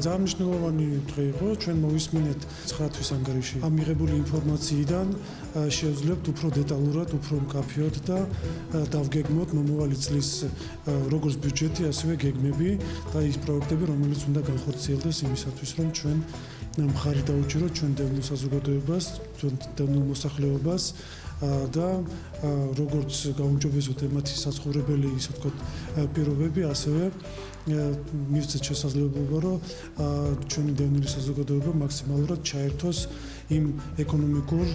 ძალიან მნიშვნელოვანი დღე იყო. ჩვენ მოვისმინეთ 9 თვის ანგარიში ამიღებული ინფორმაციიდან შევძლებთ უფრო დეტალურად, უფრო მკაფიოდ და დავგეგმოთ მომავალი წლის როგორც ბიუჯეტი, ასევე გეგმები და ის პროექტები, რომელიც უნდა განხორციელდეს იმისათვის, რომ ჩვენ მხარი დაუჭიროთ ჩვენ დევნილ საზოგადოებას, ჩვენ დევნილ მოსახლეობას და როგორც გაუმჯობესოთ ემათი საცხოვრებელი, ისე ვთქვათ, პირობები, ასევე მივცეთ შესაძლებლობა, რომ ჩვენი დევნილი საზოგადოება მაქსიმალურად ჩაერთოს იმ ეკონომიკურ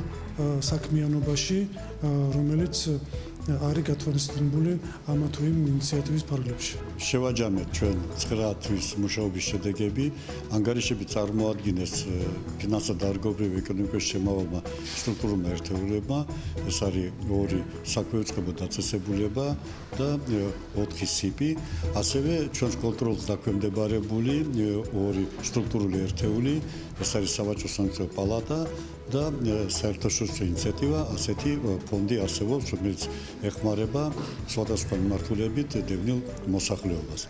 საქმიანობაში, რომელიც არის გათვალისწინებული ამა თუ იმ ინიციატივის ფარგლებში. შევაჯამეთ ჩვენ 9 თვის მუშაობის შედეგები, ანგარიშები წარმოადგენს ფინანსად დარგობრივ ეკონომიკაში შემავალმა სტრუქტურულმა ერთეულებმა, ეს არის 2 საკვირველთმოქმედო დაწესებულება და 4 სიპი, ასევე ჩვენს კონტროლს დაქვემდებარებული 2 სტრუქტურული ერთეული, ეს არის სავაჭრო სამართლებრივი პალატა და საერთაშორისო ინიციატივა, ასეთი ფონდი არსებობს, რომელიც ეხმარება სხვადასხვა მიმართულებით დევნილ მოსახლეობას.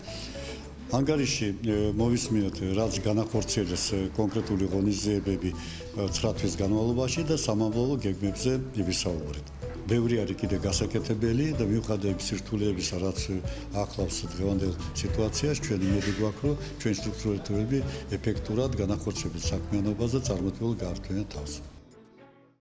ანგარიში მოვისმინოთ, რაც განახორციელეს კონკრეტული ღონისძიებები 9 თვის განმავლობაში და სამამულო გეგმებზე ვისაუბრეთ. ბევრი არის კიდე გასაკეთებელი და მიუხედავად სირთულეებისა, რაც ახლავს დღევანდელ სიტუაციას, ჩვენ იმედი გვაქვს, რომ ჩვენი სტრუქტურები ეფექტურად განახორციელებს საქმიანობას და წარმოქმნილ გაართულიან თავს.